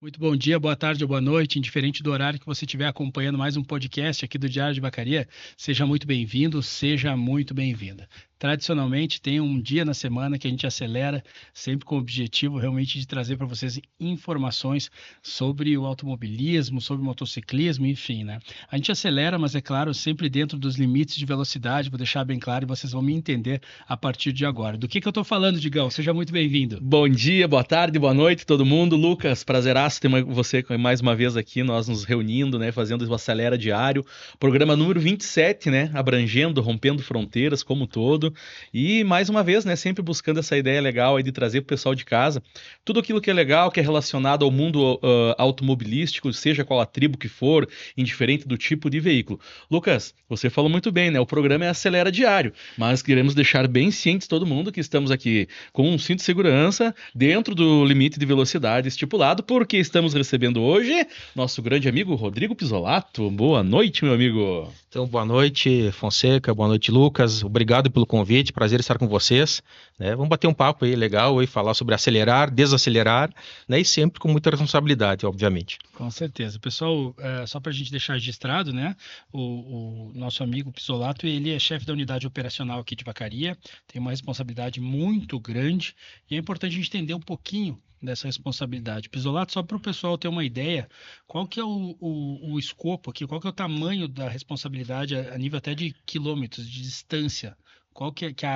Muito bom dia, boa tarde ou boa noite, indiferente do horário que você estiver acompanhando mais um podcast aqui do Diário de Vacaria, seja muito bem-vindo, seja muito bem-vinda. Tradicionalmente, tem um dia na semana que a gente acelera, sempre com o objetivo realmente de trazer para vocês informações sobre o automobilismo, sobre o motociclismo, enfim, né? A gente acelera, mas é claro, sempre dentro dos limites de velocidade, vou deixar bem claro e vocês vão me entender a partir de agora. Do que eu estou falando, Digão? Seja muito bem-vindo. Bom dia, boa tarde, boa noite, todo mundo. Lucas, prazeraço ter você mais uma vez aqui, nós nos reunindo, né, fazendo o Acelera Diário, programa número 27, né, abrangendo, rompendo fronteiras como um todo, e mais uma vez, né, sempre buscando essa ideia legal aí de trazer pro pessoal de casa tudo aquilo que é legal, que é relacionado ao mundo automobilístico, seja qual a tribo que for, indiferente do tipo de veículo. Lucas, você falou muito bem, né, o programa é Acelera Diário, mas queremos deixar bem cientes todo mundo que estamos aqui com um cinto de segurança dentro do limite de velocidade estipulado, porque estamos recebendo hoje nosso grande amigo Rodrigo Pisolato. Boa noite, meu amigo. Então, boa noite, Fonseca, boa noite, Lucas. Obrigado pelo convite, prazer estar com vocês. Né? Vamos bater um papo aí legal e falar sobre acelerar, desacelerar, né? E sempre com muita responsabilidade, obviamente. Com certeza. Pessoal, só para a gente deixar registrado, né? O nosso amigo Pisolato, ele é chefe da unidade operacional aqui de Vacaria, tem uma responsabilidade muito grande e é importante a gente entender um pouquinho dessa responsabilidade. Pisolato, só para o pessoal ter uma ideia, qual que é o escopo aqui, qual que é o tamanho da responsabilidade a nível até de quilômetros, de distância? Qual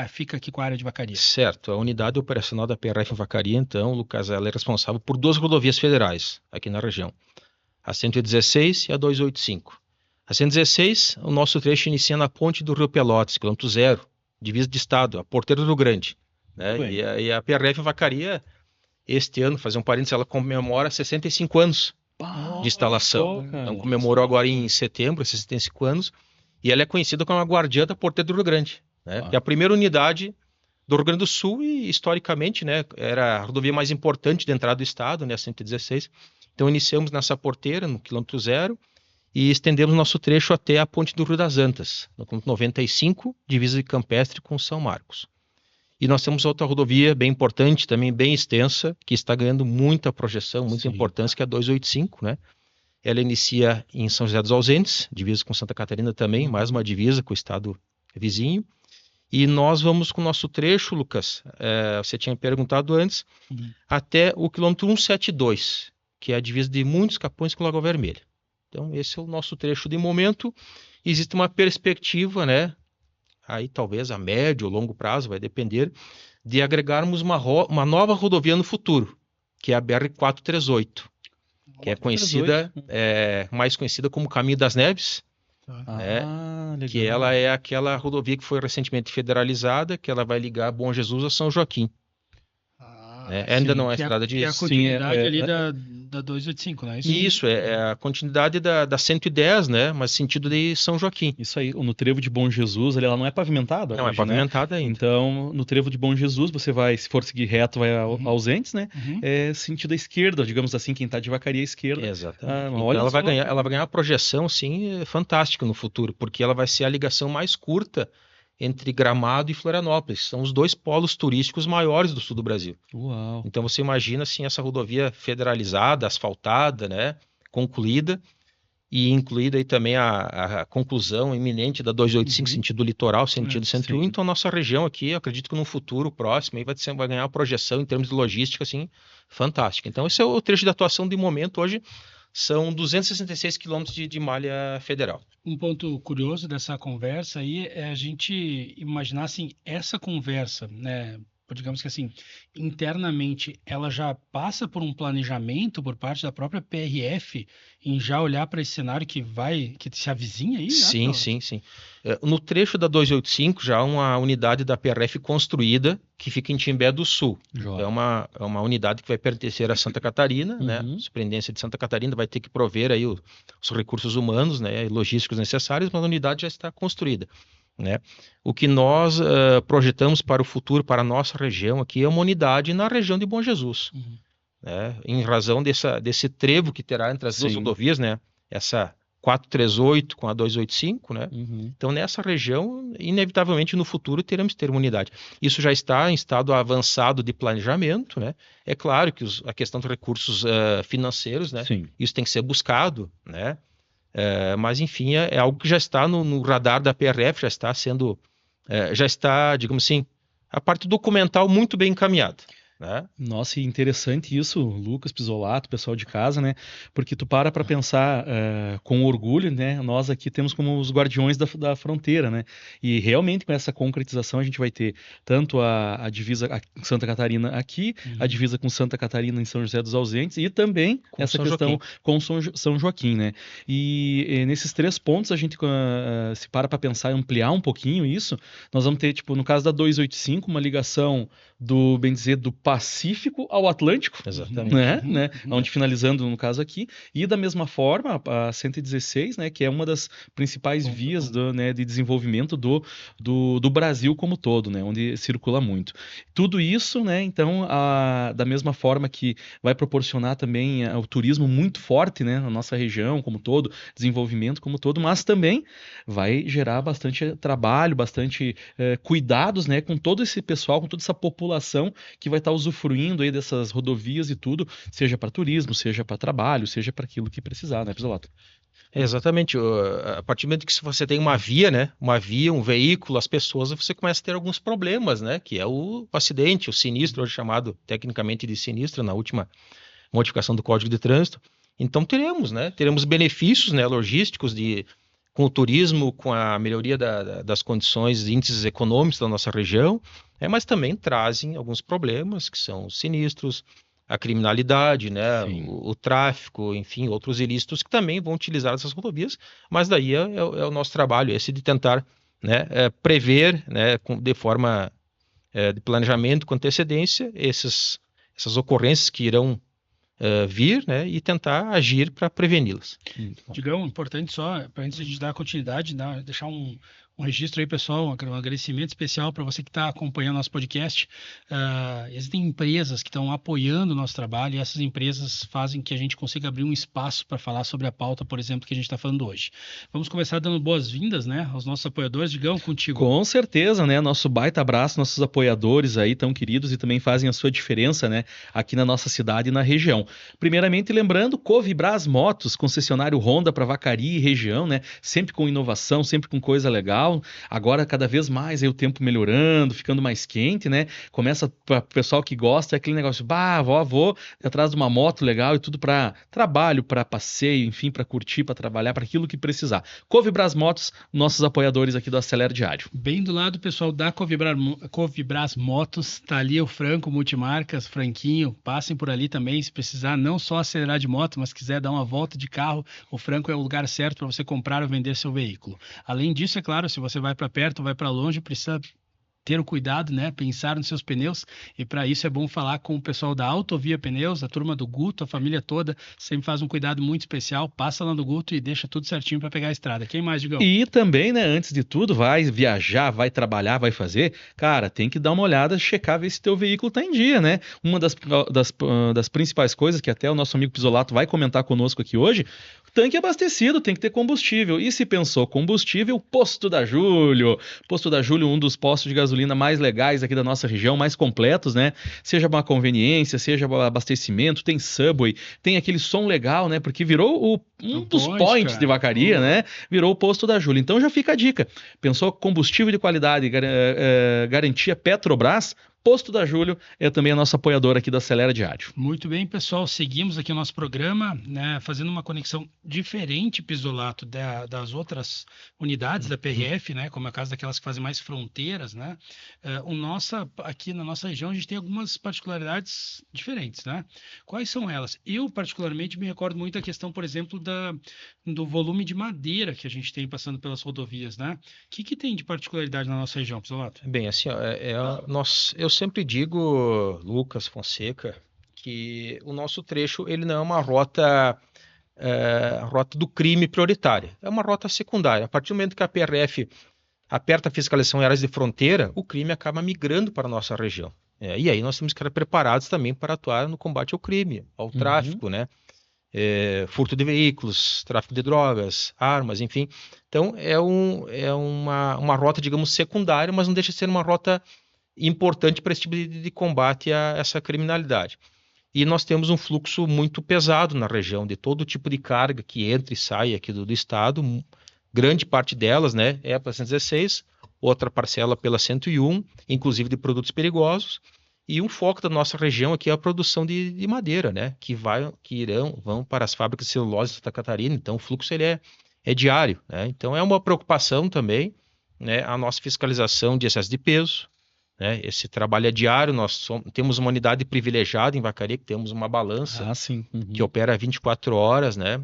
fica aqui com a área de Vacaria? Certo, a unidade operacional da PRF em Vacaria, então, Lucas, ela é responsável por duas rodovias federais aqui na região, a 116 e a 285. A 116, o nosso trecho inicia na ponte do Rio Pelotas, quilômetro zero, divisa de estado, a Porteira do Rio Grande. Né? E a PRF em Vacaria, este ano, fazer um parênteses, ela comemora 65 anos de instalação. Então comemorou agora em setembro, 65 anos, e ela é conhecida como a guardiã da Porteira do Rio Grande. Né? É a primeira unidade do Rio Grande do Sul e, historicamente, né, era a rodovia mais importante de entrada do estado, né, a 116. Então iniciamos nessa porteira, no quilômetro zero, e estendemos nosso trecho até a ponte do Rio das Antas, no quilômetro 95, divisa de Campestre com São Marcos. E nós temos outra rodovia bem importante, também bem extensa, que está ganhando muita projeção, muita importância, que é a 285, né? Ela inicia em São José dos Ausentes, divisa com Santa Catarina também, mais uma divisa com o estado vizinho. E nós vamos com o nosso trecho, Lucas, você tinha perguntado antes, até o quilômetro 172, que é a divisa de Muitos Capões com Lagoa Vermelha. Então esse é o nosso trecho de momento. Existe uma perspectiva, né? Aí talvez a médio ou longo prazo, vai depender, de agregarmos uma nova rodovia no futuro, que é a BR-438, que é conhecida, mais conhecida como Caminho das Neves, né? Que ela é aquela rodovia que foi recentemente federalizada, que ela vai ligar Bom Jesus a São Joaquim. Ainda não é a estrada de... É a continuidade ali da 285, não é isso? Isso, é a continuidade da 110, né? Mas sentido de São Joaquim. Isso aí, no trevo de Bom Jesus, ela não é pavimentada? Não, hoje, é pavimentada ainda. Então, no trevo de Bom Jesus, você vai, se for seguir reto, vai ausentes, né? É sentido à esquerda, digamos assim, quem tá de Vacaria à esquerda. Exatamente. Então ela vai ganhar uma projeção, assim, fantástica no futuro, porque ela vai ser a ligação mais curta entre Gramado e Florianópolis. São os dois polos turísticos maiores do sul do Brasil. Uau. Então você imagina assim, essa rodovia federalizada, asfaltada, né, concluída, e incluída aí também a conclusão iminente da 285 sentido litoral, sentido centro-1. Então nossa região aqui, eu acredito que no futuro próximo aí vai ganhar uma projeção em termos de logística assim, fantástica. Então esse é o trecho de atuação de momento hoje. São 266 quilômetros de malha federal. Um ponto curioso dessa conversa aí é a gente imaginar assim, essa conversa, né? Digamos que assim, internamente ela já passa por um planejamento por parte da própria PRF em já olhar para esse cenário que se avizinha aí? Sim. No trecho da 285 já há uma unidade da PRF construída que fica em Timbé do Sul. É uma unidade que vai pertencer a Santa Catarina, né? A Superintendência de Santa Catarina vai ter que prover aí os recursos humanos, né, e logísticos necessários, mas a unidade já está construída. Né? O que nós projetamos para o futuro, para a nossa região aqui, é uma unidade na região de Bom Jesus. Né? Em razão desse trevo que terá entre as duas rodovias, né? Essa 438 com a 285, né? Então, nessa região, inevitavelmente, no futuro, teremos que ter uma unidade. Isso já está em estado avançado de planejamento, né? É claro que a questão dos recursos financeiros, né? Sim. Isso tem que ser buscado, né? Mas, enfim, é algo que já está no radar da PRF, já está, digamos assim, a parte documental muito bem encaminhada, né? Nossa, e interessante isso, Lucas Pisolato, pessoal de casa, né? Porque tu para pensar com orgulho, né? Nós aqui temos como os guardiões da fronteira, né? E realmente com essa concretização a gente vai ter tanto a divisa com Santa Catarina aqui, a divisa com Santa Catarina em São José dos Ausentes e também Com essa São questão Joaquim. com São Joaquim, né? E nesses 3 pontos a gente se para pensar e ampliar um pouquinho isso, nós vamos ter, tipo, no caso da 285, uma ligação do, bem dizer, do Pacífico ao Atlântico, Exatamente. né? Onde finalizando no caso aqui, e da mesma forma a 116, né, que é uma das principais vias né, de desenvolvimento do Brasil como todo, né, onde circula muito. Tudo isso, né, então, da mesma forma que vai proporcionar também o turismo muito forte, né, na nossa região como todo, desenvolvimento como todo, mas também vai gerar bastante trabalho, bastante cuidados, né, com todo esse pessoal, com toda essa população que vai estar usufruindo aí dessas rodovias e tudo, seja para turismo, seja para trabalho, seja para aquilo que precisar, né, Pisolato? Exatamente. A partir do momento que você tem uma via, né? Uma via, um veículo, as pessoas, você começa a ter alguns problemas, né? Que é o acidente, o sinistro, hoje chamado tecnicamente de sinistro, na última modificação do Código de Trânsito. Então teremos, né? Teremos benefícios, né, logísticos com o turismo, com a melhoria das condições, índices econômicos da nossa região, mas também trazem alguns problemas, que são os sinistros, a criminalidade, né, o tráfico, enfim, outros ilícitos que também vão utilizar essas rodovias, mas daí é o nosso trabalho, esse de tentar, né, prever, né, de forma de planejamento com antecedência essas ocorrências que irão vir, né, e tentar agir para preveni-las. Digão, importante só, para antes de a gente dar continuidade, deixar um registro aí, pessoal, um agradecimento especial para você que está acompanhando nosso podcast. Existem empresas que estão apoiando o nosso trabalho e essas empresas fazem que a gente consiga abrir um espaço para falar sobre a pauta, por exemplo, que a gente está falando hoje. Vamos começar dando boas-vindas, né, aos nossos apoiadores. Digão, contigo. Com certeza, né, nosso baita abraço, nossos apoiadores aí tão queridos e também fazem a sua diferença, né, aqui na nossa cidade e na região. Primeiramente, lembrando, Covibras Motos, concessionário Honda para Vacaria e região, né, sempre com inovação, sempre com coisa legal. Agora, cada vez mais, aí o tempo melhorando, ficando mais quente, né? Começa para o pessoal que gosta, é aquele negócio, vou atrás de uma moto legal e tudo para trabalho, para passeio, enfim, para curtir, para trabalhar, para aquilo que precisar. Covibras Motos, nossos apoiadores aqui do Acelera Diário. Bem do lado, pessoal da Covibras Motos, tá ali o Franco Multimarcas, Franquinho, passem por ali também, se precisar não só acelerar de moto, mas quiser dar uma volta de carro, o Franco é o lugar certo para você comprar ou vender seu veículo. Além disso, é claro, se você vai para perto, vai para longe, precisa ter o cuidado, né? Pensar nos seus pneus, e para isso é bom falar com o pessoal da Autovia Pneus, a turma do Guto, a família toda, sempre faz um cuidado muito especial, passa lá no Guto e deixa tudo certinho para pegar a estrada. Quem mais, Digão? E também, né, antes de tudo, vai viajar, vai trabalhar, vai fazer, cara, tem que dar uma olhada, checar, ver se teu veículo tá em dia, né? Uma das principais coisas que até o nosso amigo Pisolato vai comentar conosco aqui hoje, tanque abastecido, tem que ter combustível. E se pensou combustível, Posto da Júlio. Posto da Júlio, um dos postos de gasolina mais legais aqui da nossa região, mais completos, né? Seja uma conveniência, seja abastecimento, tem Subway, tem aquele som legal, né? Porque virou um dos points de Vacaria, né? Virou o Posto da Júlio. Então já fica a dica. Pensou combustível de qualidade, garantia Petrobras? Posto da Júlio é também a nossa apoiadora aqui da Acelera Diário. Muito bem, pessoal, seguimos aqui o nosso programa, né, fazendo uma conexão diferente, Pisolato, das outras unidades da PRF, né, como é o caso daquelas que fazem mais fronteiras, né, aqui na nossa região a gente tem algumas particularidades diferentes, né. Quais são elas? Eu, particularmente, me recordo muito a questão, por exemplo, do volume de madeira que a gente tem passando pelas rodovias, né. O que tem de particularidade na nossa região, Pisolato? Bem, assim, eu sempre digo, Lucas Fonseca, que o nosso trecho ele não é uma rota do crime prioritária, é uma rota secundária. A partir do momento que a PRF aperta a fiscalização em áreas de fronteira, o crime acaba migrando para a nossa região. E aí nós temos que estar preparados também para atuar no combate ao crime, ao tráfico, né? furto de veículos, tráfico de drogas, armas, enfim. Então, é uma rota, digamos, secundária, mas não deixa de ser uma rota importante para esse tipo de combate a essa criminalidade. E nós temos um fluxo muito pesado na região, de todo tipo de carga que entra e sai aqui do estado. Grande parte delas, né, é pela 116, outra parcela pela 101, inclusive de produtos perigosos. E um foco da nossa região aqui é a produção de madeira, né, vão para as fábricas de celulose de Santa Catarina. Então, o fluxo ele é diário, né? Então, é uma preocupação também, né, a nossa fiscalização de excesso de peso, né? Esse trabalho é diário. Nós temos uma unidade privilegiada em Vacaria, que temos uma balança que opera 24 horas, né?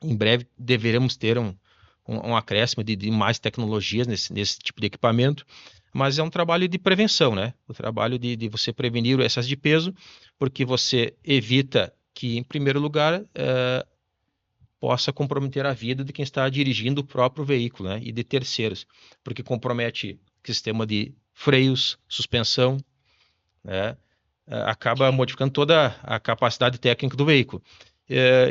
Em breve deveremos ter um acréscimo de mais tecnologias nesse tipo de equipamento, mas é um trabalho de prevenção, né? O trabalho de você prevenir o excesso de peso, porque você evita que, em primeiro lugar, possa comprometer a vida de quem está dirigindo o próprio veículo, né? E de terceiros, porque compromete o sistema de freios, suspensão, né? Acaba modificando toda a capacidade técnica do veículo.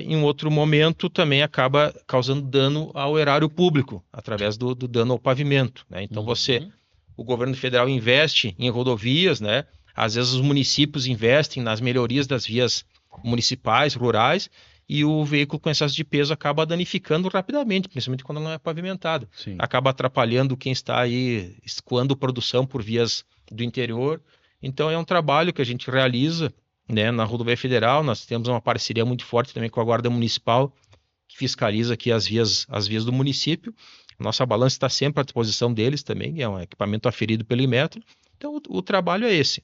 Em um outro momento, também acaba causando dano ao erário público, através do dano ao pavimento, né? Então, o governo federal investe em rodovias, né? Às vezes os municípios investem nas melhorias das vias municipais, rurais, e o veículo com excesso de peso acaba danificando rapidamente, principalmente quando não é pavimentado. Sim. Acaba atrapalhando quem está aí escoando produção por vias do interior. Então, é um trabalho que a gente realiza, né, na Rodovia Federal. Nós temos uma parceria muito forte também com a Guarda Municipal, que fiscaliza aqui as vias do município. Nossa balança está sempre à disposição deles também, é um equipamento aferido pelo Inmetro. Então, o trabalho é esse.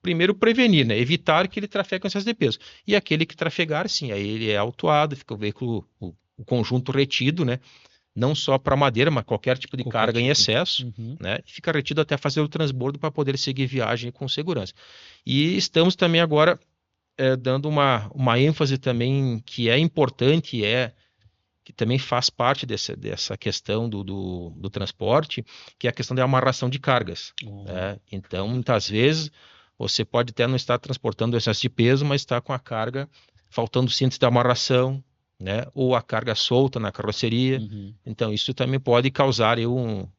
Primeiro, prevenir, né? Evitar que ele trafegue com excesso de peso. E aquele que trafegar, sim, aí ele é autuado, fica o veículo, o conjunto retido, né? Não só para madeira, mas qualquer tipo de carga em excesso, né? E fica retido até fazer o transbordo para poder seguir viagem com segurança. E estamos também agora dando uma ênfase também que é importante, que também faz parte dessa questão do transporte, que é a questão da amarração de cargas. Né? Então, muitas vezes, você pode até não estar transportando excesso de peso, mas está com a carga faltando cintos de amarração, né? Ou a carga solta na carroceria. Então, isso também pode causar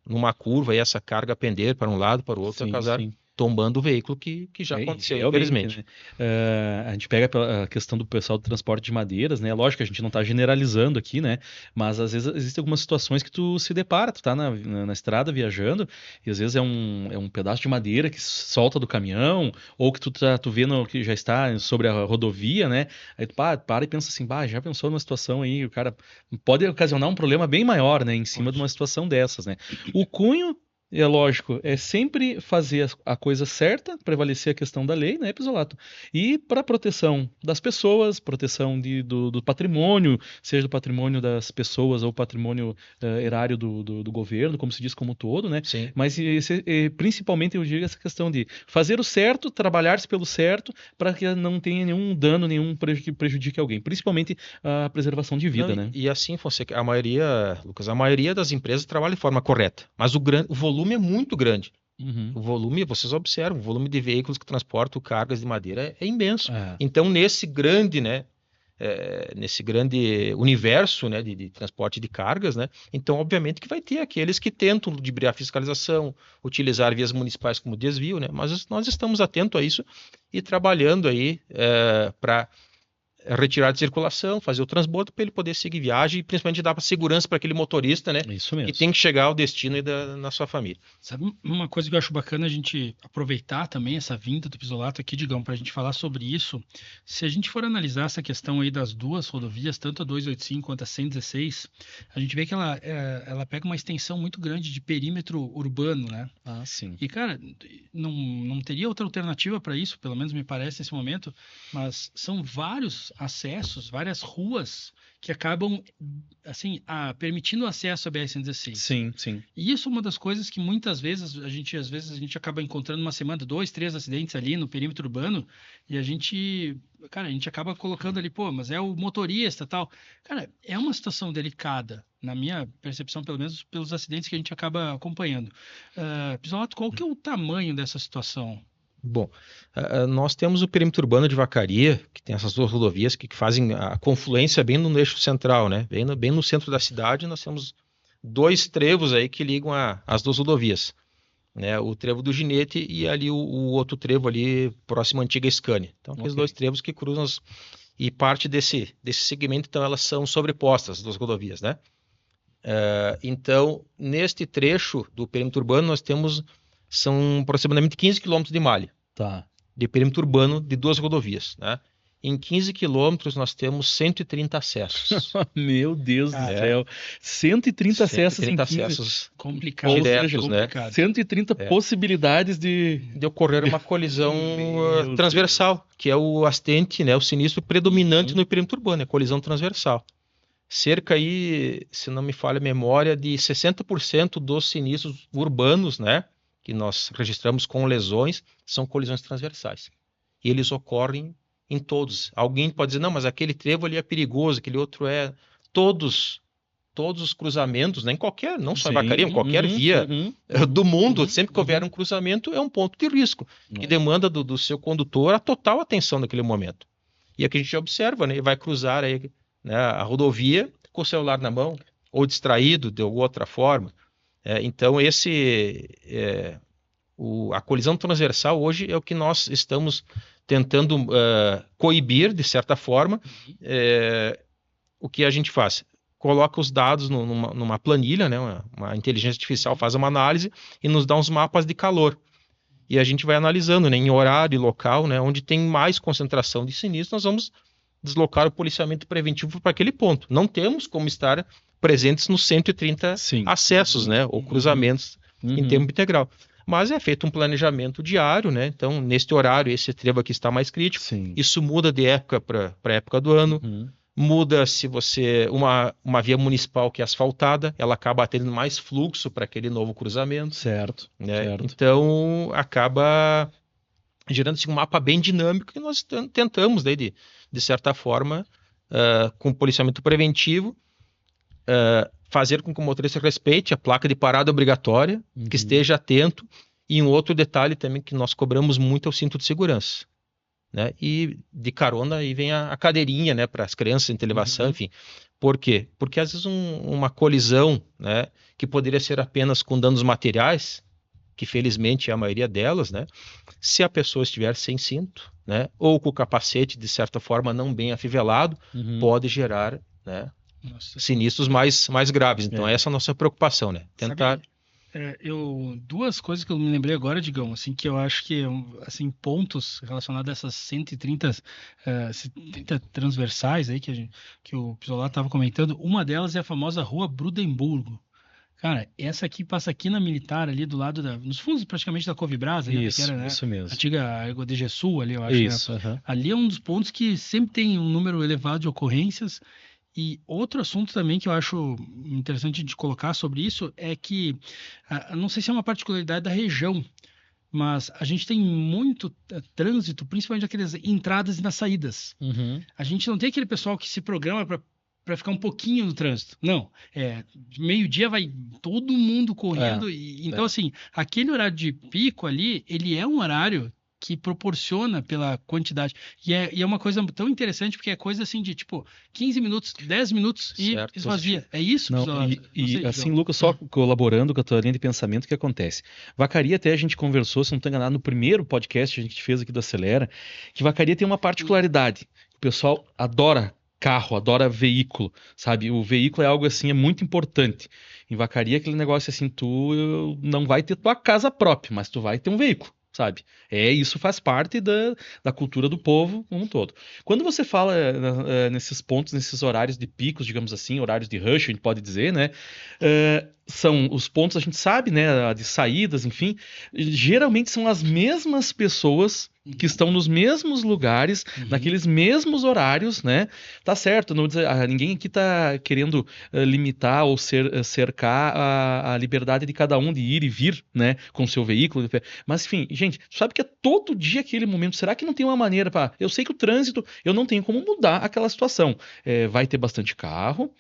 numa curva essa carga pender para um lado, para o outro, causar tombando o veículo, que já aconteceu, infelizmente. Né? A gente pega a questão do pessoal do transporte de madeiras, né? Lógico que a gente não está generalizando aqui, né? Mas às vezes existem algumas situações que tu se depara, tu tá na estrada viajando, e às vezes é um pedaço de madeira que solta do caminhão, ou que tu vê que já está sobre a rodovia, né? Aí tu para e pensa assim, já pensou numa situação aí, o cara pode ocasionar um problema bem maior, né? Em cima de uma situação dessas, né? O cunho, é lógico, é sempre fazer a coisa certa, prevalecer a questão da lei, né, Pisolato? E para proteção das pessoas, proteção do patrimônio, seja do patrimônio das pessoas ou patrimônio erário do governo, como se diz como um todo, né? Sim. Mas principalmente eu digo essa questão de fazer o certo, trabalhar-se pelo certo, para que não tenha nenhum dano, nenhum que prejudique alguém, principalmente a preservação de vida, né? E assim, Fonseca, Lucas, a maioria das empresas trabalha de forma correta, mas o volume é muito grande. O volume, vocês observam, o volume de veículos que transportam cargas de madeira é imenso. Então, nesse grande, né, nesse grande universo, né, de transporte de cargas, né, então, obviamente, que vai ter aqueles que tentam ludibriar a fiscalização, utilizar vias municipais como desvio, né, mas nós estamos atentos a isso e trabalhando aí para retirar de circulação, fazer o transbordo para ele poder seguir viagem e principalmente dar segurança para aquele motorista, né? Isso mesmo. Que tem que chegar ao destino e na sua família. Sabe uma coisa que eu acho bacana a gente aproveitar também essa vinda do Pisolato aqui, Digão, para a gente falar sobre isso. Se a gente for analisar essa questão aí das duas rodovias, tanto a 285 quanto a 116, a gente vê que ela pega uma extensão muito grande de perímetro urbano, né? Sim. E, cara, não teria outra alternativa para isso, pelo menos me parece nesse momento, mas são vários acessos, várias ruas que acabam, assim, permitindo o acesso à BR-116. Sim, sim. E isso é uma das coisas que muitas vezes a gente acaba encontrando uma semana, 2, 3 acidentes ali no perímetro urbano, e a gente acaba colocando ali, mas é o motorista e tal. Cara, é uma situação delicada, na minha percepção, pelo menos pelos acidentes que a gente acaba acompanhando. Pisolato, qual que é o tamanho dessa situação? Bom, nós temos o perímetro urbano de Vacaria, que tem essas duas rodovias que fazem a confluência bem no eixo central, né? Bem no centro da cidade, nós temos 2 trevos aí que ligam as duas rodovias, né? O trevo do Ginete e ali o outro trevo ali próximo à antiga Scania. Então, aqueles 2 trevos que cruzam e parte desse segmento, então elas são sobrepostas, as duas rodovias, né? Então, neste trecho do perímetro urbano, são aproximadamente 15 quilômetros de malha. Tá. De perímetro urbano de 2 rodovias, né? Em 15 quilômetros nós temos 130 acessos. Meu Deus do céu. 130 acessos em 15. Acessos complicado. diretos, né? 130 possibilidades de ocorrer uma colisão transversal, que é o acidente, né, o sinistro predominante no perímetro urbano, é a colisão transversal. Cerca aí, se não me falha a memória, de 60% dos sinistros urbanos, né, que nós registramos com lesões, são colisões transversais. E eles ocorrem em todos. Alguém pode dizer, não, mas aquele trevo ali é perigoso, aquele outro é... Todos os cruzamentos, né, em qualquer, não só em Vacaria, em qualquer via do mundo, sempre que houver um cruzamento, é um ponto de risco, que demanda do seu condutor a total atenção naquele momento. E aqui a gente observa, né, ele vai cruzar aí, né, a rodovia com o celular na mão, ou distraído de alguma outra forma. Então, a colisão transversal hoje é o que nós estamos tentando coibir, de certa forma. O que a gente faz? Coloca os dados numa planilha, né, uma inteligência artificial faz uma análise e nos dá uns mapas de calor. E a gente vai analisando, né, em horário e local, né, onde tem mais concentração de sinistros, nós vamos deslocar o policiamento preventivo para aquele ponto. Não temos como estar presentes nos 130 acessos, né, ou cruzamentos em tempo integral. Mas é feito um planejamento diário, né? Então, neste horário, esse trevo aqui está mais crítico. Isso muda de época para época do ano. Muda se você... Uma via municipal que é asfaltada, ela acaba tendo mais fluxo para aquele novo cruzamento. Certo. Então, acaba gerando-se um mapa bem dinâmico que nós tentamos, daí, de certa forma, com policiamento preventivo, fazer com que o motorista respeite a placa de parada obrigatória, que esteja atento. E um outro detalhe também que nós cobramos muito é o cinto de segurança, né? E de carona aí vem a cadeirinha, né, para as crianças em elevação, enfim. Por quê? Porque às vezes uma colisão, né, que poderia ser apenas com danos materiais, que felizmente é a maioria delas, né, se a pessoa estiver sem cinto, né, ou com o capacete de certa forma não bem afivelado, pode gerar, né, sinistros mais graves. Então essa é a nossa preocupação, né? Tentar... duas coisas que eu me lembrei agora, Digão, assim, que eu acho que assim, pontos relacionados a essas 130 transversais aí que o Pisola estava comentando. Uma delas é a famosa Rua Brudemburgo. Cara, essa aqui passa aqui na Militar, ali do lado nos fundos praticamente da Covibras, isso, que era, né, isso mesmo. Antiga EgoDGSul ali, eu acho. Isso, né? Ali é um dos pontos que sempre tem um número elevado de ocorrências. E outro assunto também que eu acho interessante de colocar sobre isso é que, não sei se é uma particularidade da região, mas a gente tem muito trânsito, principalmente aquelas entradas e nas saídas. A gente não tem aquele pessoal que se programa para ficar um pouquinho no trânsito. Não, meio-dia vai todo mundo correndo. Então, assim, aquele horário de pico ali, ele é um horário que proporciona pela quantidade. E é uma coisa tão interessante, porque é coisa assim de, tipo, 15 minutos, 10 minutos e esvazia. É isso? Não, e assim, Lucas, só colaborando com a tua linha de pensamento, o que acontece? Vacaria, até a gente conversou, se não estou enganado, no primeiro podcast que a gente fez aqui do Acelera, que Vacaria tem uma particularidade. O pessoal adora carro, adora veículo, sabe? O veículo é algo assim, é muito importante. Em Vacaria, aquele negócio assim, tu não vai ter tua casa própria, mas tu vai ter um veículo, sabe? Isso faz parte da cultura do povo como um todo. Quando você fala nesses pontos, nesses horários de picos, digamos assim, horários de rush, a gente pode dizer, né? São os pontos, a gente sabe, né? De saídas, enfim. Geralmente são as mesmas pessoas que estão nos mesmos lugares, naqueles mesmos horários, né? Tá certo, não dizer, ninguém aqui tá querendo limitar ou cercar a liberdade de cada um de ir e vir, né? Com o seu veículo. Mas, enfim, gente, tu sabe que é todo dia aquele momento. Será que não tem uma maneira para... Eu sei que o trânsito, eu não tenho como mudar aquela situação. Vai ter bastante carro,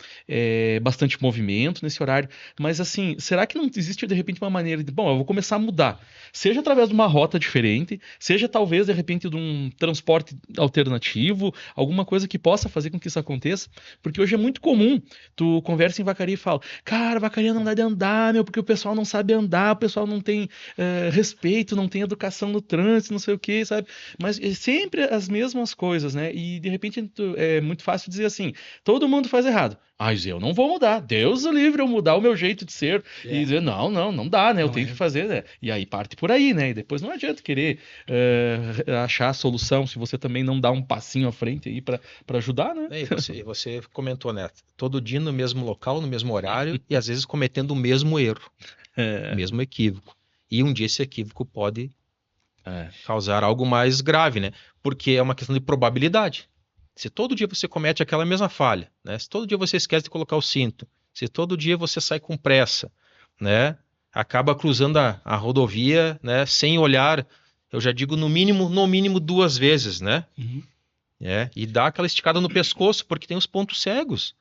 bastante movimento nesse horário, mas Mas assim, será que não existe de repente uma maneira de, bom, eu vou começar a mudar, seja através de uma rota diferente, seja talvez de repente de um transporte alternativo, alguma coisa que possa fazer com que isso aconteça, porque hoje é muito comum, tu conversa em Vacaria e fala, cara, Vacaria não dá de andar, meu, porque o pessoal não sabe andar, o pessoal não tem respeito, não tem educação no trânsito, não sei o que, sabe? Mas é sempre as mesmas coisas, né? E de repente é muito fácil dizer assim, todo mundo faz errado. Mas eu não vou mudar. Deus o livre eu mudar o meu jeito de ser. E dizer, não dá, né? Eu tenho que fazer, né? E aí parte por aí, né? E depois não adianta querer achar a solução se você também não dá um passinho à frente aí para ajudar, né? E você comentou, né? Todo dia no mesmo local, no mesmo horário e às vezes cometendo o mesmo erro, o mesmo equívoco. E um dia esse equívoco pode causar algo mais grave, né? Porque é uma questão de probabilidade. Se todo dia você comete aquela mesma falha, né? Se todo dia você esquece de colocar o cinto, se todo dia você sai com pressa, né? Acaba cruzando a rodovia, né? Sem olhar, eu já digo no mínimo 2 vezes, né? Uhum. E dá aquela esticada no pescoço, porque tem os pontos cegos.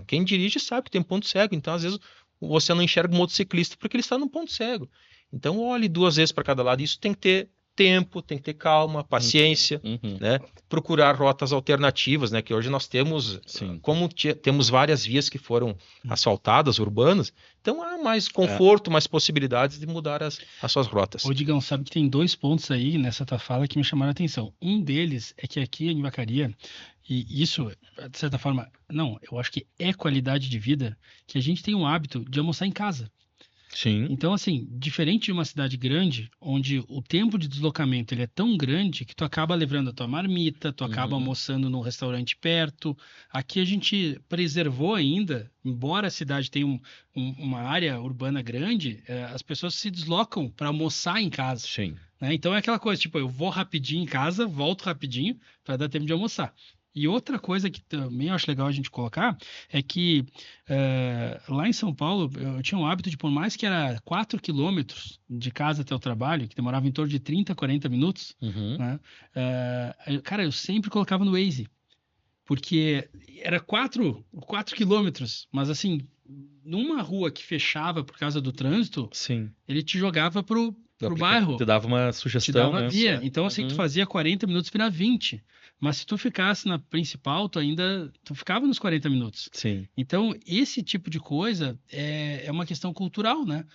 Quem dirige sabe que tem ponto cego, então às vezes você não enxerga o motociclista porque ele está no ponto cego. Então olhe 2 vezes para cada lado. Isso tem que ter tempo, tem que ter calma, paciência, né? Procurar rotas alternativas, né? Que hoje nós temos, como temos várias vias que foram asfaltadas, urbanas, então há mais conforto, mais possibilidades de mudar as suas rotas. Ô, Digão, sabe que tem 2 pontos aí nessa tua fala que me chamaram a atenção. Um deles é que aqui em Vacaria, e isso, de certa forma, não, eu acho que é qualidade de vida, que a gente tem o hábito de almoçar em casa. Sim. Então, assim, diferente de uma cidade grande, onde o tempo de deslocamento ele é tão grande que tu acaba levando a tua marmita, tu acaba almoçando num restaurante perto. Aqui a gente preservou ainda, embora a cidade tenha uma área urbana grande, as pessoas se deslocam para almoçar em casa. Sim. Né? Então é aquela coisa, tipo, eu vou rapidinho em casa, volto rapidinho para dar tempo de almoçar. E outra coisa que também eu acho legal a gente colocar é que lá em São Paulo eu tinha o hábito de, por mais que era 4 quilômetros de casa até o trabalho, que demorava em torno de 30, 40 minutos, né? Cara, eu sempre colocava no Waze, porque era 4 quilômetros, mas assim, numa rua que fechava por causa do trânsito, ele te jogava pro bairro. Te dava uma sugestão, te dava né? via. Então, assim, tu fazia 40 minutos virar 20. Mas se tu ficasse na principal, tu ficava nos 40 minutos. Sim. Então, esse tipo de coisa é uma questão cultural, né?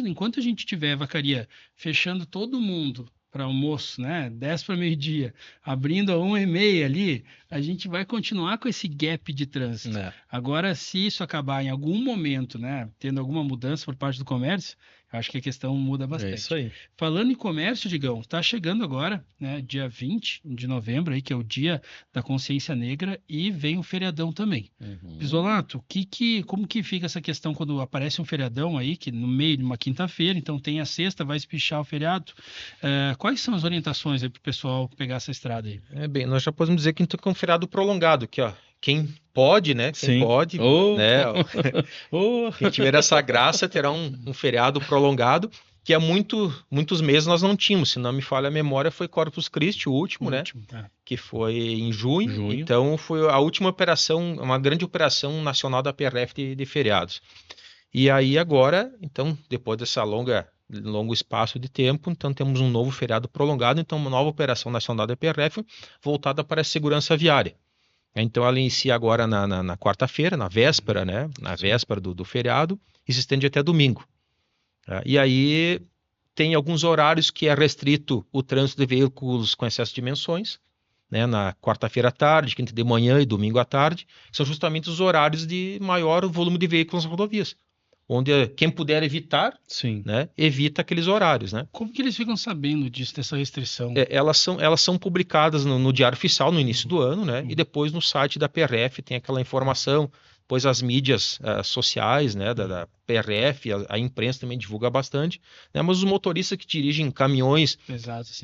Enquanto a gente tiver Vacaria fechando todo mundo para almoço, né? 10 para meio-dia, abrindo a 1h30 ali, a gente vai continuar com esse gap de trânsito. Agora, se isso acabar em algum momento, né? Tendo alguma mudança por parte do comércio, eu acho que a questão muda bastante. É isso aí. Falando em comércio, Digão, tá chegando agora, né? Dia 20 de novembro, aí, que é o Dia da Consciência Negra, e vem o feriadão também. Pisolato, como que fica essa questão quando aparece um feriadão aí, que no meio de uma quinta-feira, então tem a sexta, vai espichar o feriado. Quais são as orientações aí pro pessoal pegar essa estrada aí? Bem, nós já podemos dizer que tem um feriado prolongado, que ó, quem pode, né? Quem pode, né? Quem tiver essa graça terá um feriado prolongado, que há muitos meses nós não tínhamos. Se não me falha a memória, foi Corpus Christi, o último, né? Que foi em junho. Então foi a última operação, uma grande operação nacional da PRF de feriados. E aí agora, então, depois dessa longo espaço de tempo, então temos um novo feriado prolongado, então uma nova operação nacional da PRF voltada para a segurança viária. Então ela inicia agora na quarta-feira, na véspera, né? Na véspera do feriado, e se estende até domingo. E aí tem alguns horários que é restrito o trânsito de veículos com excesso de dimensões, né? Na quarta-feira à tarde, quinta de manhã e domingo à tarde, são justamente os horários de maior volume de veículos nas rodovias, onde quem puder evitar, né, evita aqueles horários, né? Como que eles ficam sabendo disso, dessa restrição? Elas são publicadas no Diário Oficial no início do ano, né? E depois no site da PRF tem aquela informação, depois as mídias sociais, né, da PRF, a imprensa também divulga bastante, né? Mas os motoristas que dirigem caminhões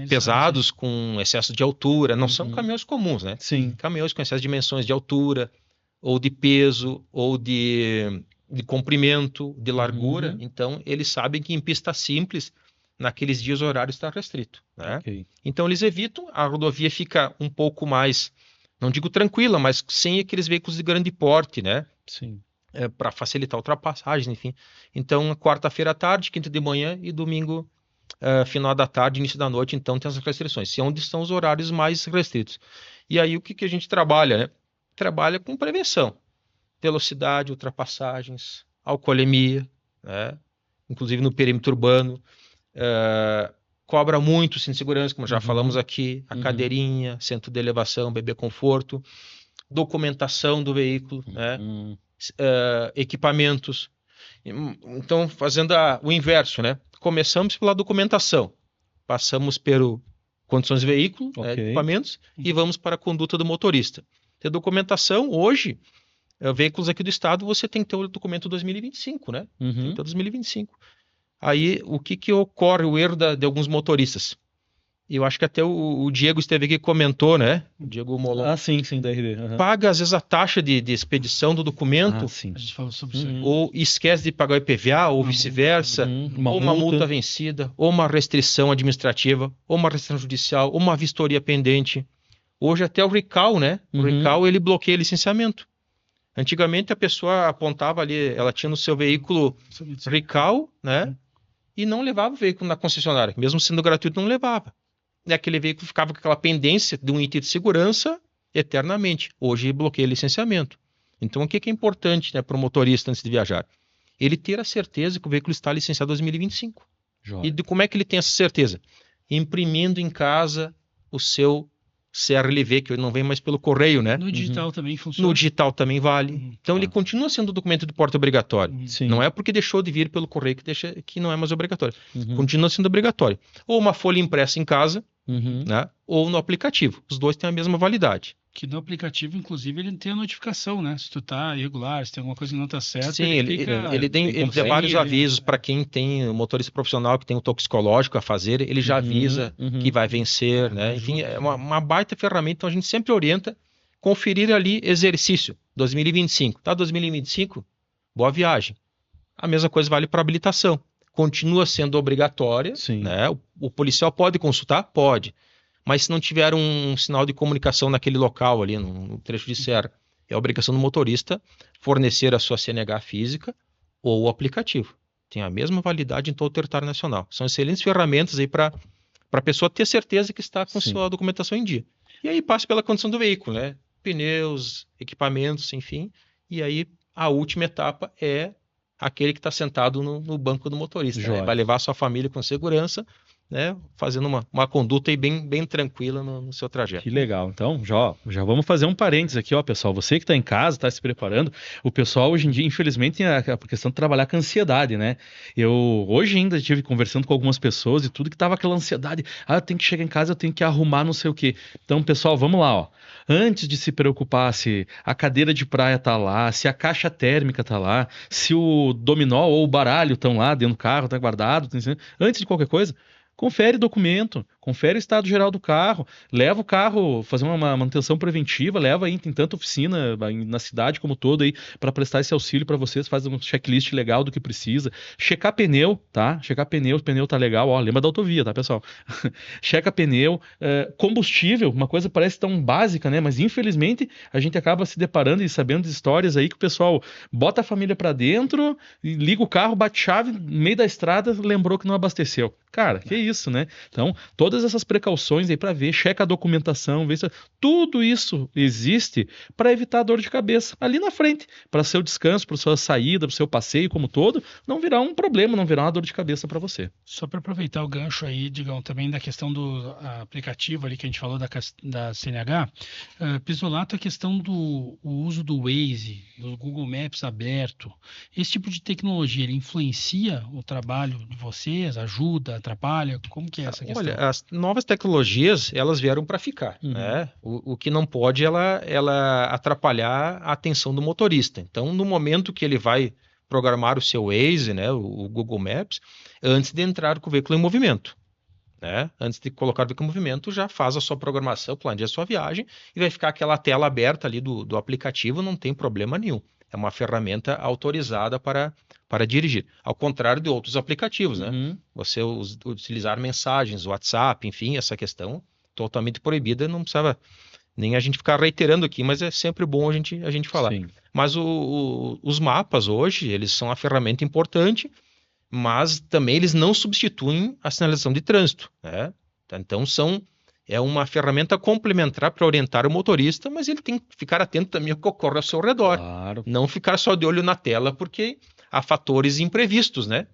pesados com excesso de altura, não são caminhões comuns, né? Caminhões com excesso de dimensões de altura, ou de peso, ou de comprimento, de largura, então eles sabem que em pista simples, naqueles dias o horário está restrito, né? Então eles evitam, a rodovia fica um pouco mais, não digo tranquila, mas sem aqueles veículos de grande porte, né? para facilitar a ultrapassagem, enfim. Então, quarta-feira à tarde, quinta de manhã e domingo, final da tarde, início da noite, então tem as restrições. Se é onde estão os horários mais restritos. E aí o que a gente trabalha, né? Trabalha com prevenção. Velocidade, ultrapassagens, alcoolemia, né? Inclusive no perímetro urbano. Cobra muito cinto de segurança, como já falamos aqui, a cadeirinha, centro de elevação, bebê conforto, documentação do veículo, né? Equipamentos. Então, fazendo o inverso, né? Começamos pela documentação, passamos pelo condições de veículo, equipamentos, e vamos para a conduta do motorista. A documentação, hoje, veículos aqui do estado, você tem que ter o documento 2025, né? Tem que ter 2025. Aí, o que ocorre, o erro de alguns motoristas? Eu acho que até o Diego esteve aqui e comentou, né? O Diego Molon. Sim, da RD. Paga, às vezes, a taxa de expedição do documento. A gente falou sobre isso aí. Ou esquece de pagar o IPVA, ou vice-versa. Ou uma multa vencida, ou uma restrição administrativa, ou uma restrição judicial, ou uma vistoria pendente. Hoje até o RICAL, né? O RICAL, ele bloqueia licenciamento. Antigamente, a pessoa apontava ali, ela tinha no seu veículo RICAL, né? E não levava o veículo na concessionária. Mesmo sendo gratuito, não levava. E aquele veículo ficava com aquela pendência de um item de segurança eternamente. Hoje bloqueia licenciamento. Então, o que é importante, né, para o motorista antes de viajar? Ele ter a certeza que o veículo está licenciado em 2025. Joia. E de como é que ele tem essa certeza? Imprimindo em casa o seu CRLV, que não vem mais pelo correio, né? No digital também funciona. No digital também vale. Então, ele continua sendo documento de porte obrigatório. Sim. Não é porque deixou de vir pelo correio que não é mais obrigatório. Continua sendo obrigatório. Ou uma folha impressa em casa, né? Ou no aplicativo. Os dois têm a mesma validade. Que no aplicativo, inclusive, ele tem a notificação, né? Se tu tá irregular, se tem alguma coisa que não tá certa. Sim, ele tem vários avisos para quem tem motorista profissional que tem o toxicológico a fazer, ele já avisa que vai vencer, né? Enfim, é uma baita ferramenta, então a gente sempre orienta conferir ali exercício 2025. Tá 2025? Boa viagem. A mesma coisa vale para habilitação. Continua sendo obrigatória, né? O policial pode consultar? Pode. Mas se não tiver um sinal de comunicação naquele local ali, no trecho de serra, é a obrigação do motorista fornecer a sua CNH física ou o aplicativo. Tem a mesma validade em todo o território nacional. São excelentes ferramentas aí para a pessoa ter certeza que está com sua documentação em dia. E aí passa pela condição do veículo, né? Pneus, equipamentos, enfim. E aí a última etapa é aquele que está sentado no banco do motorista. Né? Vai levar a sua família com segurança, né, fazendo uma conduta aí bem tranquila no seu trajeto. Que legal. Então, já vamos fazer um parênteses aqui, ó, pessoal. Você que está em casa, está se preparando, o pessoal hoje em dia, infelizmente, tem a questão de trabalhar com ansiedade, né? Eu hoje ainda estive conversando com algumas pessoas e tudo que tava aquela ansiedade. Eu tenho que chegar em casa, eu tenho que arrumar não sei o quê. Então, pessoal, vamos lá, ó. Antes de se preocupar se a cadeira de praia tá lá, se a caixa térmica tá lá, se o dominó ou o baralho estão lá dentro do carro, tá guardado, antes de qualquer coisa, confere documento, confere o estado geral do carro, leva o carro, fazer uma manutenção preventiva, leva aí, tem tanta oficina na cidade como todo aí para prestar esse auxílio para vocês, faz um checklist legal do que precisa, checar pneu, tá? Checar pneu, o pneu tá legal, ó, lembra da autovia, tá, pessoal? Checa pneu, combustível, uma coisa parece tão básica, né? Mas infelizmente a gente acaba se deparando e sabendo de histórias aí que o pessoal bota a família para dentro, liga o carro, bate chave, no meio da estrada, lembrou que não abasteceu. Cara, que isso, né? Então, todas essas precauções aí para ver, checa a documentação, vê se tudo isso existe para evitar dor de cabeça ali na frente, para seu descanso, para sua saída, para seu passeio como todo, não virar um problema, não virar uma dor de cabeça para você. Só para aproveitar o gancho aí, Digão, também da questão do aplicativo ali que a gente falou da CNH, Pisolato, a questão do uso do Waze, do Google Maps aberto, esse tipo de tecnologia, ele influencia o trabalho de vocês, ajuda, atrapalha? Como que é essa questão? Olha, as novas tecnologias, elas vieram para ficar, né? O que não pode ela atrapalhar a atenção do motorista. Então, no momento que ele vai programar o seu Waze, né, o Google Maps, antes de entrar com o veículo em movimento, né? Antes de colocar o veículo em movimento, já faz a sua programação, planeja a sua viagem e vai ficar aquela tela aberta ali do aplicativo, não tem problema nenhum. É uma ferramenta autorizada para dirigir. Ao contrário de outros aplicativos, né? Você utilizar mensagens, WhatsApp, enfim, essa questão totalmente proibida, não precisava Nem a gente ficar reiterando aqui, mas é sempre bom a gente falar. Sim. Mas os mapas hoje, eles são uma ferramenta importante, mas também eles não substituem a sinalização de trânsito, né? Então é uma ferramenta complementar para orientar o motorista, mas ele tem que ficar atento também ao que ocorre ao seu redor. Claro. Não ficar só de olho na tela, porque há fatores imprevistos, né?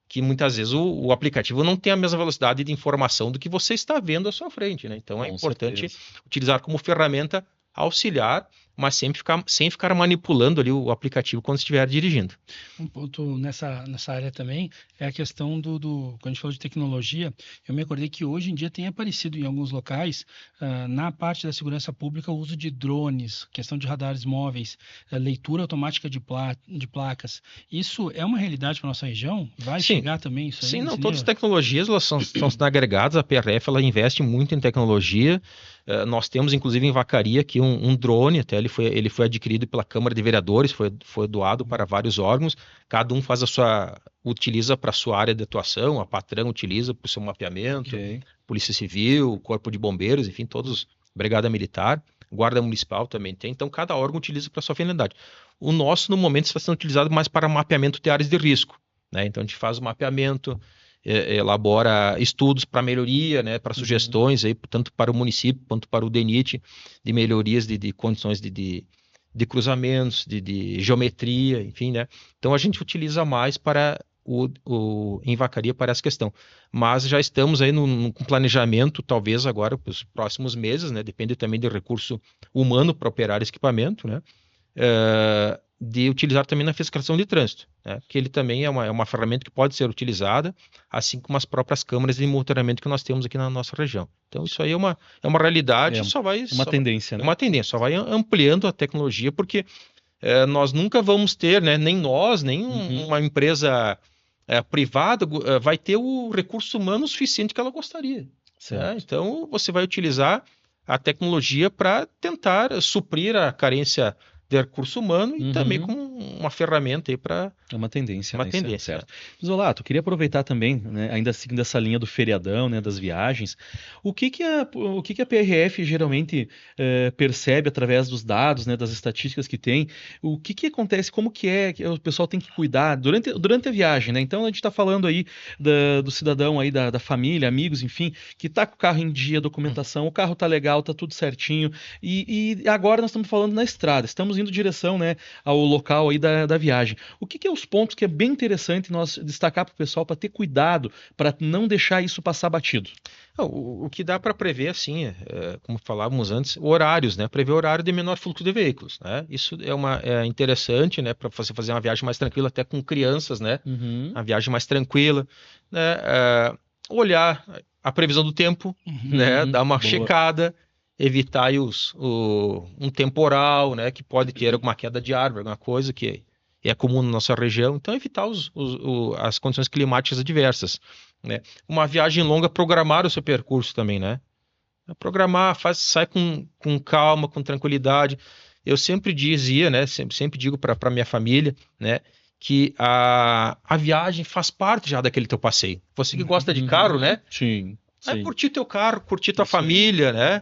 Que muitas vezes o aplicativo não tem a mesma velocidade de informação do que você está vendo à sua frente, né? Então é Com importante certeza. utilizar como ferramenta auxiliar, mas sem ficar manipulando ali o aplicativo quando estiver dirigindo. Um ponto nessa área também é a questão quando a gente falou de tecnologia, eu me acordei que hoje em dia tem aparecido em alguns locais, na parte da segurança pública, o uso de drones, questão de radares móveis, leitura automática de placas. Isso é uma realidade para nossa região? Vai Sim. chegar também isso aí? Sim, não, nesse todas as nível? tecnologias elas estão sendo agregadas, a PRF ela investe muito em tecnologia. Nós temos inclusive em Vacaria aqui um drone, até ele foi adquirido pela Câmara de Vereadores, foi doado para vários órgãos, cada um utiliza para a sua área de atuação, a Patrão utiliza para o seu mapeamento, Ok. Polícia Civil, Corpo de Bombeiros, enfim, todos, Brigada Militar, Guarda Municipal também tem, então cada órgão utiliza para a sua finalidade. O nosso, no momento, está sendo utilizado mais para mapeamento de áreas de risco, né? Então a gente faz o mapeamento, elabora estudos para melhoria, né, para sugestões, aí, tanto para o município quanto para o DENIT, de melhorias de condições de cruzamentos, de geometria, enfim, né? Então a gente utiliza mais para em Vacaria para essa questão. Mas já estamos aí num planejamento, talvez agora para os próximos meses, né? Depende também do recurso humano para operar esse equipamento, né? De utilizar também na fiscalização de trânsito, né? Que ele também é uma ferramenta que pode ser utilizada, assim como as próprias câmaras de monitoramento que nós temos aqui na nossa região. Então isso aí é uma realidade, Uma tendência, é né? uma tendência, só vai ampliando a tecnologia, porque nós nunca vamos ter, né, nem nós, nem uma empresa privada vai ter o recurso humano suficiente que ela gostaria, né? Certo. Então você vai utilizar a tecnologia para tentar suprir a carência de recurso humano e também como uma ferramenta aí para É uma tendência, uma né? tendência. Certo. Isolato, queria aproveitar também, né, ainda seguindo essa linha do feriadão, né, das viagens, o que a PRF geralmente percebe através dos dados, né, das estatísticas que tem, o que acontece, como que o pessoal tem que cuidar durante a viagem, né? Então a gente está falando aí do cidadão aí, da família, amigos, enfim, que tá com o carro em dia, documentação, o carro tá legal, tá tudo certinho, e agora nós estamos falando na estrada, estamos indo em direção, né, ao local aí da viagem. O que é os pontos que é bem interessante nós destacar para o pessoal para ter cuidado, para não deixar isso passar batido? O que dá para prever, assim, como falávamos antes, horários, né? Prever horário de menor fluxo de veículos, né? Isso é interessante, né? Para você fazer uma viagem mais tranquila, até com crianças, né? Uma viagem mais tranquila, né? Olhar a previsão do tempo, né? Dar uma checada, evitar aí um temporal, né? Que pode ter alguma queda de árvore, alguma coisa que é comum na nossa região. Então, evitar as condições climáticas adversas, né? Uma viagem longa, programar o seu percurso também, né? Programar, sai com calma, com tranquilidade. Eu sempre dizia, né? Sempre digo para minha família, né? Que a viagem faz parte já daquele teu passeio. Você que gosta de carro, né? Sim. Vai curtir teu carro, curtir tua família, né?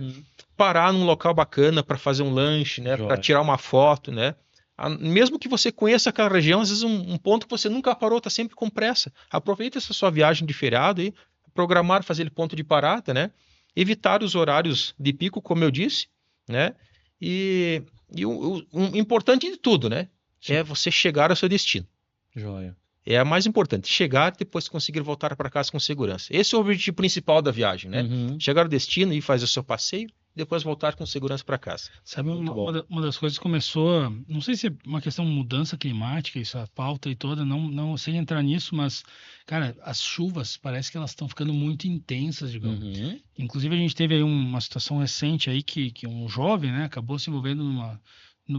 Parar num local bacana para fazer um lanche, né? Para tirar uma foto, né? Mesmo que você conheça aquela região, às vezes um ponto que você nunca parou, está sempre com pressa. Aproveita essa sua viagem de feriado aí, programar, fazer ele ponto de parada, né? Evitar os horários de pico, como eu disse, né? E o importante de tudo, né? Sim. É você chegar ao seu destino. Joia. É a mais importante, chegar e depois conseguir voltar para casa com segurança. Esse é o objetivo principal da viagem, né? Chegar ao destino e fazer o seu passeio, depois voltar com segurança para casa. Sabe, uma das coisas que começou, não sei se é uma questão de mudança climática, isso, a pauta e toda, não sei entrar nisso, mas, cara, as chuvas parece que elas estão ficando muito intensas, digamos. Inclusive, a gente teve aí uma situação recente aí que um jovem, né, acabou se envolvendo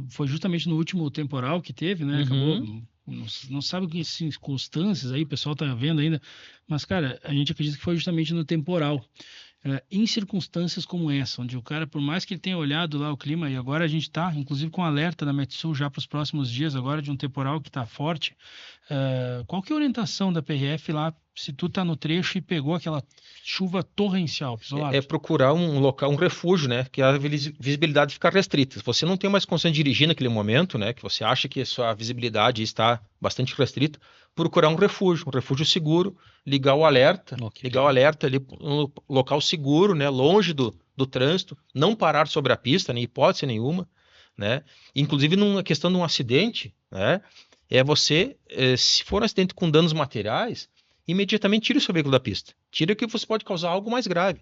foi justamente no último temporal que teve, né, acabou... Não sabe que circunstâncias aí o pessoal tá vendo ainda, mas, cara, a gente acredita que foi justamente no temporal. Em circunstâncias como essa, onde o cara, por mais que ele tenha olhado lá o clima, e agora a gente está, inclusive, com alerta da Metsul já para os próximos dias, agora de um temporal que está forte, qual que é a orientação da PRF lá se tu tá no trecho e pegou aquela chuva torrencial, Pisolato? É procurar um local, um refúgio, né? Que a visibilidade fica restrita. Se você não tem mais condição de dirigir naquele momento, né? Que você acha que a sua visibilidade está bastante restrita, procurar um refúgio seguro, ligar o alerta ali no local seguro, né? Longe do trânsito, não parar sobre a pista, nem hipótese nenhuma, né? Inclusive, numa questão de um acidente, né? Se for um acidente com danos materiais, imediatamente tira o seu veículo da pista. Tira, que você pode causar algo mais grave.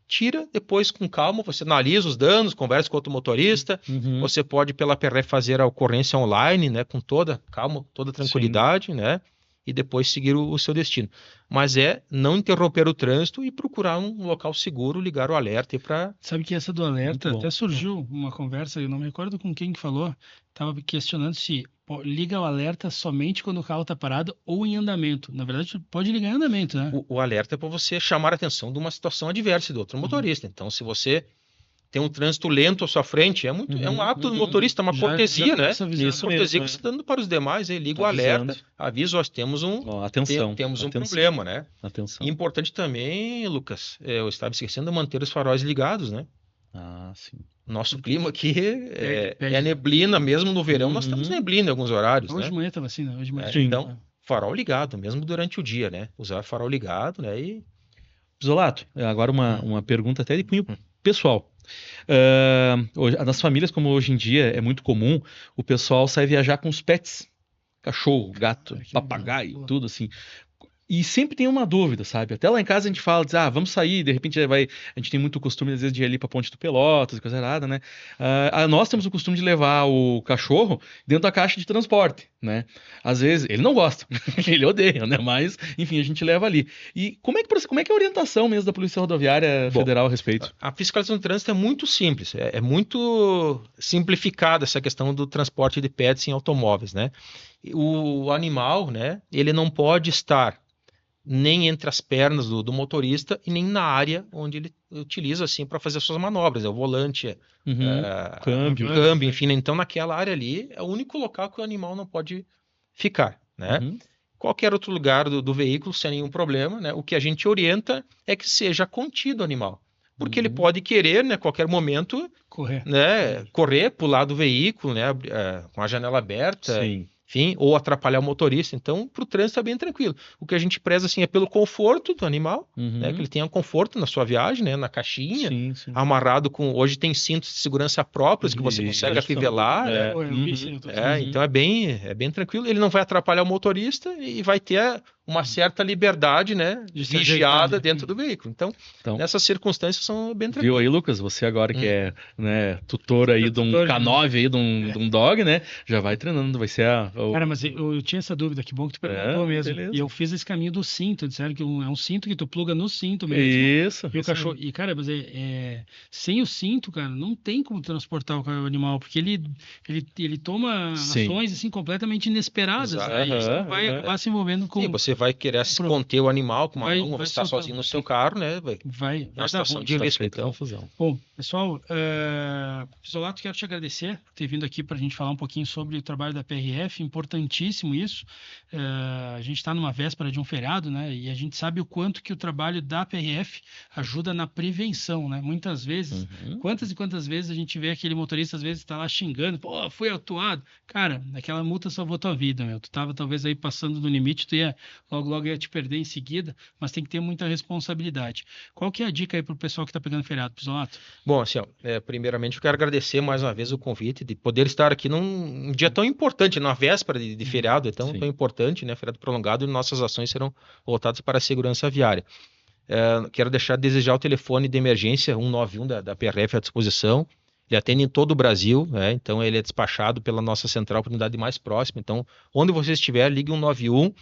Tira, depois com calma, você analisa os danos, conversa com outro motorista, você pode pela PRF fazer a ocorrência online, né, com toda calma, toda tranquilidade, né, e depois seguir o seu destino. Mas não interromper o trânsito e procurar um local seguro, ligar o alerta para... Sabe que essa do alerta, até surgiu uma conversa, eu não me recordo com quem que falou, estava questionando se liga o alerta somente quando o carro está parado ou em andamento. Na verdade, pode ligar em andamento, né? O alerta é para você chamar a atenção de uma situação adversa do outro motorista. Então, se você tem um trânsito lento à sua frente, é um hábito do motorista, uma cortesia, né? Isso cortesia que você está dando para os demais, aí liga o alerta, avisa, nós temos temos um problema, né? Atenção. E importante também, Lucas, eu estava esquecendo de manter os faróis ligados, né? Ah, sim. Nosso clima aqui é neblina, mesmo no verão nós temos neblina em alguns horários, hoje né? de manhã estava assim, né? Hoje de manhã. Então, farol ligado, mesmo durante o dia, né? Usar farol ligado, né? E... Pisolato, agora uma pergunta até de cunho pessoal. Nas famílias, como hoje em dia é muito comum, o pessoal sai viajar com os pets, cachorro, gato, papagaio, tudo assim. E sempre tem uma dúvida, sabe? Até lá em casa a gente fala, diz, vamos sair, de repente a gente tem muito costume, às vezes, de ir ali pra Ponte do Pelotas, coisa errada, né? Nós temos o costume de levar o cachorro dentro da caixa de transporte, né? Às vezes, ele não gosta, ele odeia, né? Mas, enfim, a gente leva ali. E como é que é a orientação mesmo da Polícia Rodoviária Federal a respeito? A fiscalização do trânsito é muito simples, é muito simplificada essa questão do transporte de pets em automóveis, né? O animal, né? Ele não pode estar nem entre as pernas do motorista e nem na área onde ele utiliza assim para fazer as suas manobras, o volante, câmbio, enfim. Então naquela área ali é o único local que o animal não pode ficar, né? Qualquer outro lugar do veículo sem nenhum problema, né? O que a gente orienta é que seja contido o animal, porque ele pode querer, né, a qualquer momento, correr, pular do veículo, né, com a janela aberta. Sim. Enfim, ou atrapalhar o motorista. Então, para o trânsito é bem tranquilo. O que a gente preza assim, é pelo conforto do animal, né, que ele tenha conforto na sua viagem, né, na caixinha, amarrado com... Hoje tem cintos de segurança próprios que você consegue afivelar. Então é bem tranquilo. Ele não vai atrapalhar o motorista e vai ter uma certa liberdade, né, vigiada dentro do veículo. Então, nessas circunstâncias são bem tranquilas. Viu aí, Lucas? Você agora que é, né, tutor aí de um K9 aí, de um dog, né? Já vai treinando, vai ser Cara, mas eu tinha essa dúvida, que bom que tu perguntou mesmo. Beleza. E eu fiz esse caminho do cinto, disseram que é um cinto que tu pluga no cinto mesmo. Isso. E o cachorro... E, cara, mas sem o cinto, cara, não tem como transportar o animal, porque ele toma ações, assim, completamente inesperadas. Aí você vai acabar se envolvendo com... Sim, você vai querer se conter o animal com uma mão, vai estar sozinho no seu carro, né? Vai uma situação de risco. Então. Bom, pessoal, Pisolato, quero te agradecer por ter vindo aqui para a gente falar um pouquinho sobre o trabalho da PRF, importantíssimo isso. A gente está numa véspera de um feriado, né? E a gente sabe o quanto que o trabalho da PRF ajuda na prevenção, né? Muitas vezes, quantas e quantas vezes a gente vê aquele motorista, às vezes, está lá xingando, pô, fui autuado. Cara, aquela multa salvou tua vida, meu. Tu tava talvez aí passando do limite, tu ia logo ia te perder em seguida, mas tem que ter muita responsabilidade. Qual que é a dica aí pro pessoal que tá pegando feriado, Pisolato? Bom, assim, primeiramente eu quero agradecer mais uma vez o convite de poder estar aqui num dia tão importante, na véspera de feriado, tão importante, né, feriado prolongado, e nossas ações serão voltadas para a segurança viária. Quero desejar o telefone de emergência 191 da PRF à disposição. Ele atende em todo o Brasil, né? Então ele é despachado pela nossa central para a unidade mais próxima. Então, onde você estiver, ligue 191,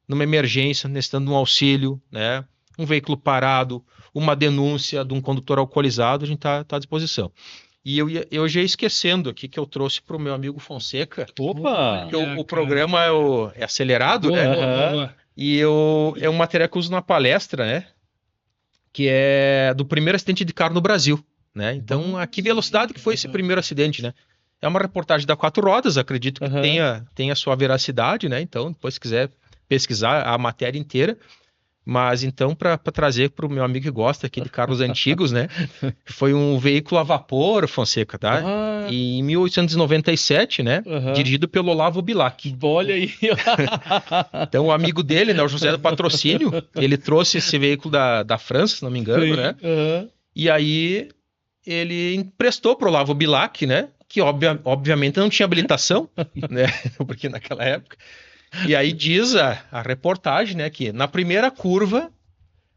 numa emergência, necessitando de um auxílio, né? Um veículo parado, uma denúncia de um condutor alcoolizado, a gente está à disposição. E eu já ia esquecendo aqui que eu trouxe para o meu amigo Fonseca. Opa! Que o programa é acelerado, né? E é um material que eu uso na palestra, né? Que é do primeiro acidente de carro no Brasil, né? Então, a que velocidade que foi esse primeiro acidente, né? É uma reportagem da Quatro Rodas, acredito que tenha a sua veracidade, né? Então, depois se quiser pesquisar a matéria inteira. Mas então, para trazer para o meu amigo que gosta aqui de carros antigos, né? Foi um veículo a vapor, Fonseca, tá? Ah, Em 1897, né? Aham. Dirigido pelo Olavo Bilac. olha aí. Então, o amigo dele, né? O José do Patrocínio, ele trouxe esse veículo da França, se não me engano, Sim, né? aham. E aí ele emprestou para o Olavo Bilac, né? Que obviamente não tinha habilitação, né? Porque naquela época. E aí diz a reportagem, né? Que na primeira curva,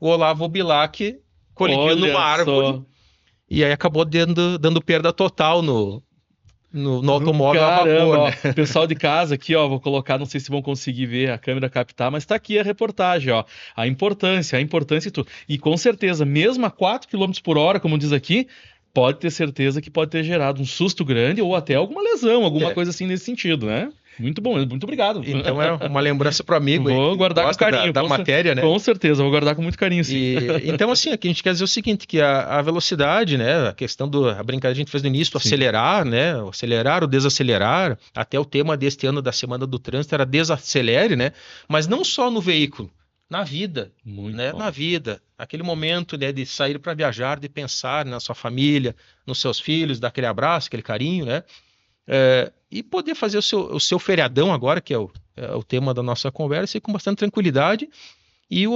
o Olavo Bilac colidiu Olha numa árvore só. e aí acabou dando perda total no automóvel a Caramba, vapor, ó, né? pessoal de casa aqui, ó, vou colocar, não sei se vão conseguir ver a câmera captar, mas tá aqui a reportagem, ó, a importância e tudo. E com certeza, mesmo a 4 km por hora, como diz aqui, pode ter certeza que pode ter gerado um susto grande ou até alguma lesão, alguma coisa assim nesse sentido, né? Muito bom, muito obrigado. Então é uma lembrança pro amigo aí. Vou que guardar com gosta carinho, da com matéria, né? Com certeza, vou guardar com muito carinho, sim. Então, assim, aqui a gente quer dizer o seguinte, que a velocidade, né, a questão a brincadeira que a gente fez no início, do Sim. acelerar, né, o acelerar, o desacelerar, até o tema deste ano da Semana do Trânsito era desacelere, né, mas não só no veículo, na vida, Muito né, bom. na vida, aquele momento, né, de sair para viajar, de pensar na sua família, nos seus filhos, dar aquele abraço, aquele carinho, né, e poder fazer o seu feriadão agora, que é o tema da nossa conversa, e com bastante tranquilidade, e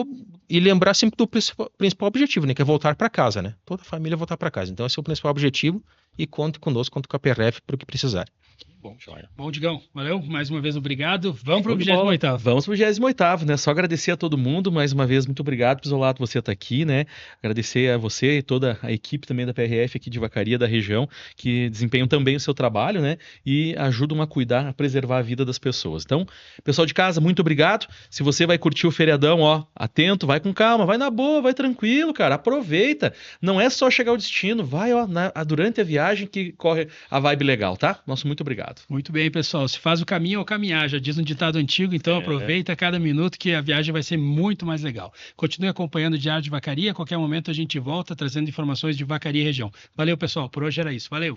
lembrar sempre do principal objetivo, né? Que é voltar para casa, né? Toda a família voltar para casa. Então esse é o principal objetivo e conte conosco, conte com a PRF para o que precisar. Bom, joia. Bom, Digão, valeu. Mais uma vez, obrigado. Vamos para o Show de bola. 28º. Vamos pro 28º, né? Só agradecer a todo mundo, mais uma vez, muito obrigado, Pisolato, você tá aqui, né? Agradecer a você e toda a equipe também da PRF aqui de Vacaria, da região, que desempenham também o seu trabalho, né? E ajudam a cuidar, a preservar a vida das pessoas. Então, pessoal de casa, muito obrigado. Se você vai curtir o feriadão, ó, atento, vai com calma, vai na boa, vai tranquilo, cara, aproveita. Não é só chegar ao destino, vai, ó, durante a viagem que corre a vibe legal, tá? Nosso muito obrigado. Muito bem, pessoal. Se faz o caminho ao caminhar, já diz um ditado antigo, então aproveita cada minuto que a viagem vai ser muito mais legal. Continue acompanhando o Diário de Vacaria. A qualquer momento a gente volta trazendo informações de Vacaria e região. Valeu, pessoal. Por hoje era isso. Valeu.